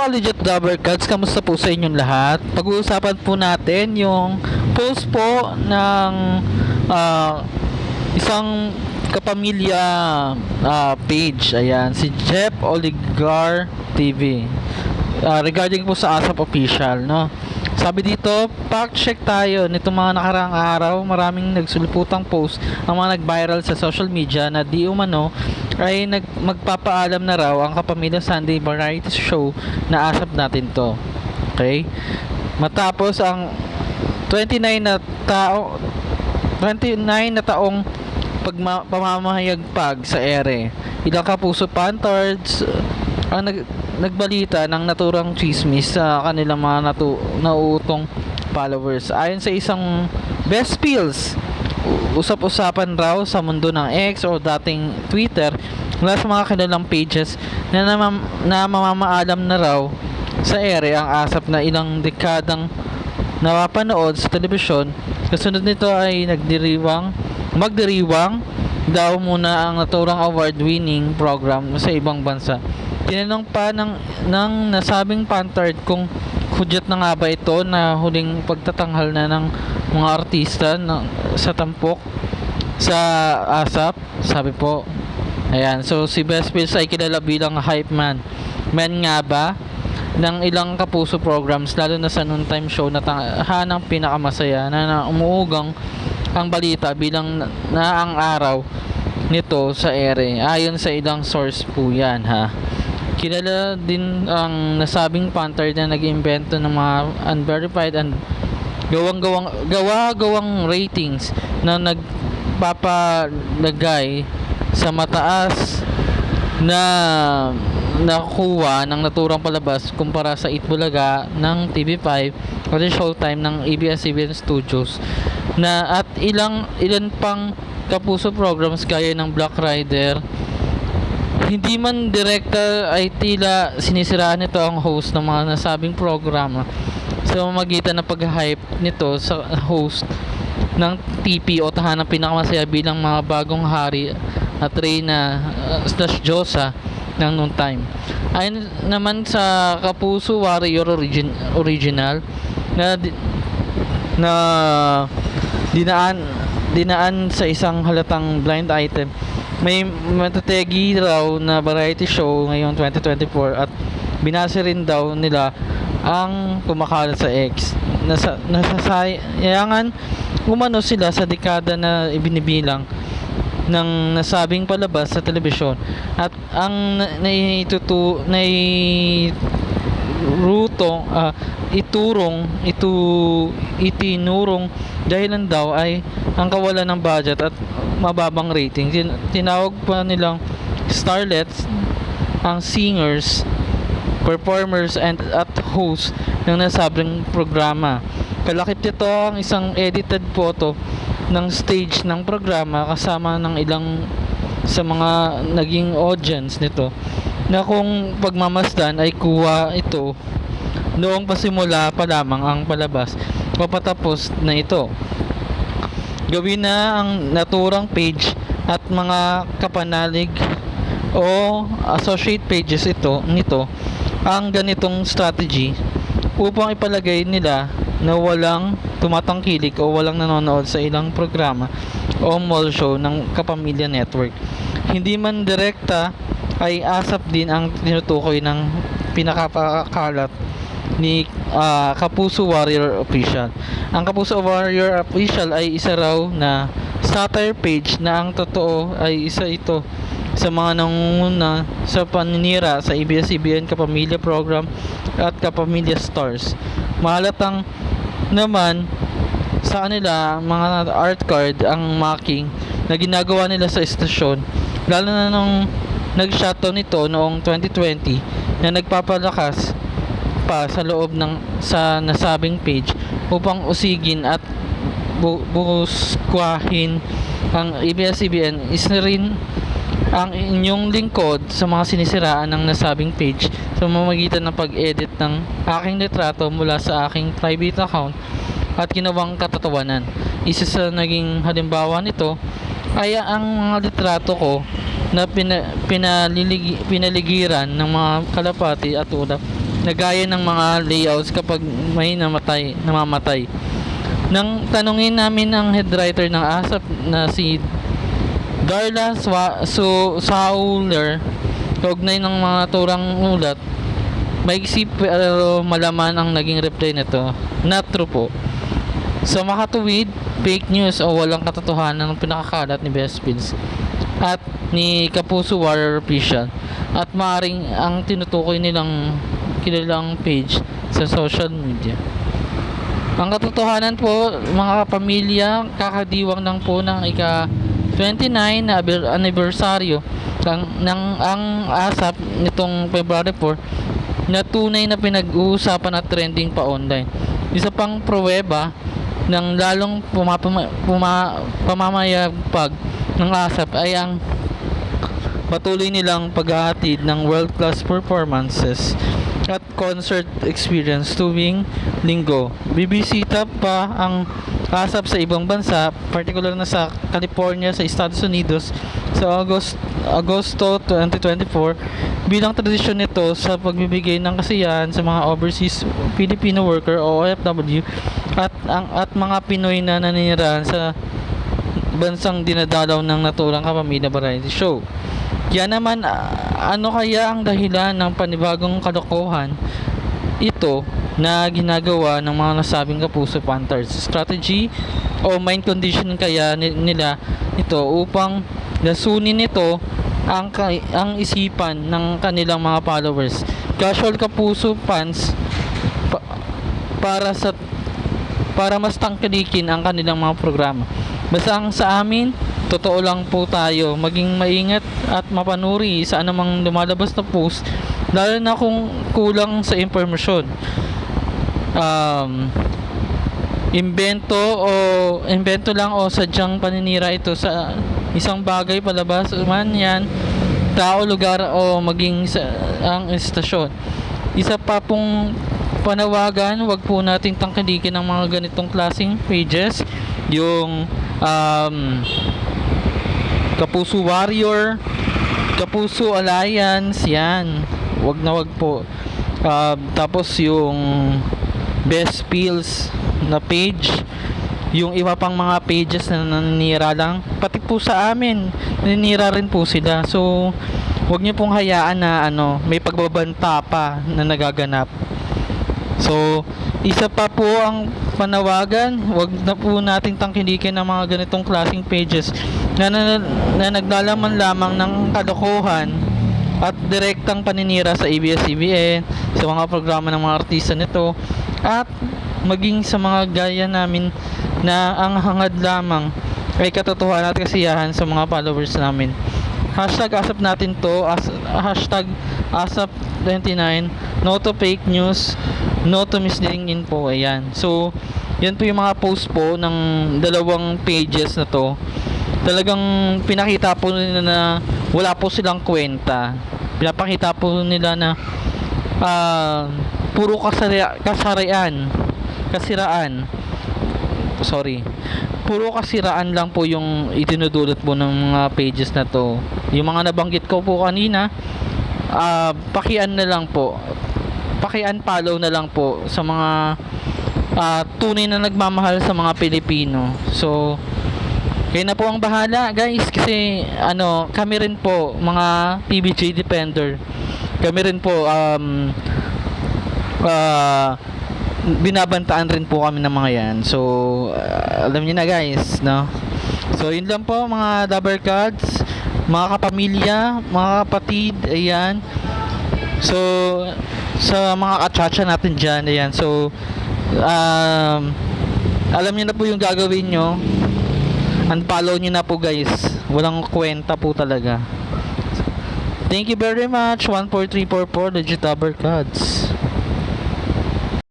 mga legit Dabber Cats, kamusta po sa inyong lahat? Pag-uusapan po natin yung post po ng isang kapamilya page. Ayan, si Jeff Oligar TV. Regarding po sa ASAP Official, no? Sabi dito, fact check tayo nitong mga nakaraang araw. Maraming nagsulputang post ang mga nag-viral sa social media na di umano ay magpapaalam na raw ang Kapamilya Sunday variety show na ASAP natin to. Okay? Matapos ang 29 na taong pamamahayagpag sa ere. Ilang kapuso pantards ang nagbalita ng naturang chismis sa kanilang mga nauutong followers. Ayon sa isang Best Pills, usap-usapan raw sa mundo ng X o dating Twitter mula sa mga kanilang pages na mamamaalam na raw sa ere ang ASAP na ilang dekadang napapanood sa telebisyon. Kasunod nito ay magdiriwang daw muna ang naturang award-winning program sa ibang bansa. Tinanong pa ng nasabing pantard kung hudyat na nga ba ito na huling pagtatanghal na ng mga artista sa tampok sa ASAP. Sabi po, ayan, so si Best Pills ay kilala bilang hype man. Man nga ba ng ilang kapuso programs, lalo na sa noontime show na hanang pinakamasaya na umuugang ang balita bilang na ang araw nito sa ere. Ayon sa ilang source po yan, ha. Kilala din ang nasabing pantard na nag-iimbento ng mga unverified and gawa-gawang ratings na nagpapalagay sa mataas na nakuha ng naturang palabas kumpara sa Itbulaga ng TV5 o the Showtime ng ABS-CBN Studios na at ilan pang kapuso programs gaya ng Black Rider. Hindi man direkta ay tila sinisiraan nito ang host ng mga nasabing programa sa pamamagitan ng pag-hype nito sa host ng TP o tahanang pinakamasaya bilang mga bagong hari at reyna / Diyosa ng noontime. Ayon naman sa Kapuso Warrior original na dinaan sa isang halatang blind item, may matategi raw na variety show ngayong 2024 at binase rin daw nila ang kumakalat sa X. Nasasayangan umano sila sa dekada na ibinibilang ng nasabing palabas sa telebisyon at ang itinurong dahilan daw ay ang kawalan ng budget at mababang rating. Tinawag pa nilang starlets ang singers, performers at host ng nasabing programa. Kalakip nito ang isang edited photo ng stage ng programa kasama ng ilang sa mga naging audience nito na kung pagmamasdan ay kuha ito noong pasimula pa lamang ang palabas o patapos na ito. Gawin na ang naturang page at mga kapanalig o associate pages nito ang ganitong strategy upang ipalagay nila na walang tumatangkilik o walang nanonood sa ilang programa o mall show ng Kapamilya Network. Hindi man direkta ay ASAP din ang tinutukoy ng pinakapakalat ni Kapuso Warrior Official. Ang Kapuso Warrior Official ay isa raw na satire page na ang totoo ay isa ito sa mga nangunguna sa paninira sa ABS-CBN Kapamilya Program at Kapamilya Stars. Mahalatang naman sa kanila mga art card ang mocking na ginagawa nila sa estasyon, lalo na nung nag-shutdown nito noong 2020 na nagpapalakas pa sa loob sa nasabing page upang usigin at buskwahin ang ABS-CBN. Isa rin ang inyong lingkod sa mga sinisiraan ng nasabing page sa pamamagitan ng pag-edit ng aking litrato mula sa aking private account at ginawang katatawanan. Isa sa naging halimbawa nito ay ang mga litrato ko na pinaligiran ng mga kalapati at ulap na gaya ng mga layouts kapag may namamatay. Nang tanungin namin ang head writer ng ASAP na si Darla Sauler, kaugnay ng mga turang ulat, maiksi pero malaman ang naging reply nito. Not true po. Sa makatuwid, fake news o walang katotohanan ng pinakakalat ni Best Pills at ni Kapuso Warrior Official, at maaaring ang tinutukoy nilang kilalang page sa social media. Ang katotohanan po, mga kapamilya, kakadiwang lang po ng ika-29 na anibersaryo ang ASAP nitong February 4 na tunay na pinag-uusapan at trending pa online. Isa pang pruweba ng lalong pamamayagpag ng ASAP ay ang patuloy nilang paghahatid ng world-class performances at concert experience tuwing linggo. Bibisita pa ang ASAP sa ibang bansa, particular na sa California sa Estados Unidos sa Agosto 2024 bilang tradisyon nito sa pagbibigay ng kasiyahan sa mga overseas Filipino worker o OFW at mga Pinoy na naninirahan sa bansang dinadalaw ng naturang kapamilya variety show. Kaya naman, ano kaya ang dahilan ng panibagong kalokohan ito na ginagawa ng mga nasabing Kapuso Panthers? Strategy o mind conditioning kaya nila ito upang lasunin ito ang isipan ng kanilang mga followers? Casual Kapuso fans para mas tangkilikin ang kanilang mga programa. Basta ang sa amin, totoo lang po tayo, maging maingat at mapanuri sa anumang lumalabas na post, lalo na kung kulang sa impormasyon, invento lang o sadyang paninira ito sa isang bagay, palabas man yan, tao, lugar o maging sa ang istasyon. Isa pa pong panawagan, wag po nating tangkilikin ang mga ganitong klaseng pages, yung Kapuso Warrior, Kapuso Alliance, yan, wag na wag po. Tapos yung Best Pills na page, yung iba pang mga pages na naninira lang, pati po sa amin naninira rin po sila. So wag niyo pong hayaan na may pagbabanta pa na nagaganap. So isa pa po ang panawagan, wag na po nating tangkilikin ang mga ganitong klaseng pages na naglalaman lamang ng kalokohan at direktang paninira sa ABS-CBN, sa mga programa ng mga artista nito, at maging sa mga gaya namin na ang hangad lamang ay katotohanan at kasiyahan sa mga followers namin. Hashtag ASAP natin to, hashtag ASAP29, no to fake news, no to misleading info. Ayan. So, yan po yung mga post po ng dalawang pages na to. Talagang pinakita po nila na wala po silang kwenta. Pinapakita po nila na puro puro kasiraan lang po yung itinudulot po ng mga pages na to. Yung mga nabanggit ko po kanina, paki-unfollow na lang po sa mga tunay na nagmamahal sa mga Pilipino. So kayo na po ang bahala, guys, kasi kami rin po mga PBJ Defender, kami rin po binabantaan rin po kami ng mga yan. So alam niyo na, guys, no? So yun lang po, mga Dabber Cards, mga kapamilya, mga kapatid, ayan. So sa mga kachacha natin dyan, ayan. So alam niyo na po yung gagawin nyo, unfollow nyo na po, guys. Walang kwenta po talaga. Thank you very much. 14344 Legit Dabber Cards.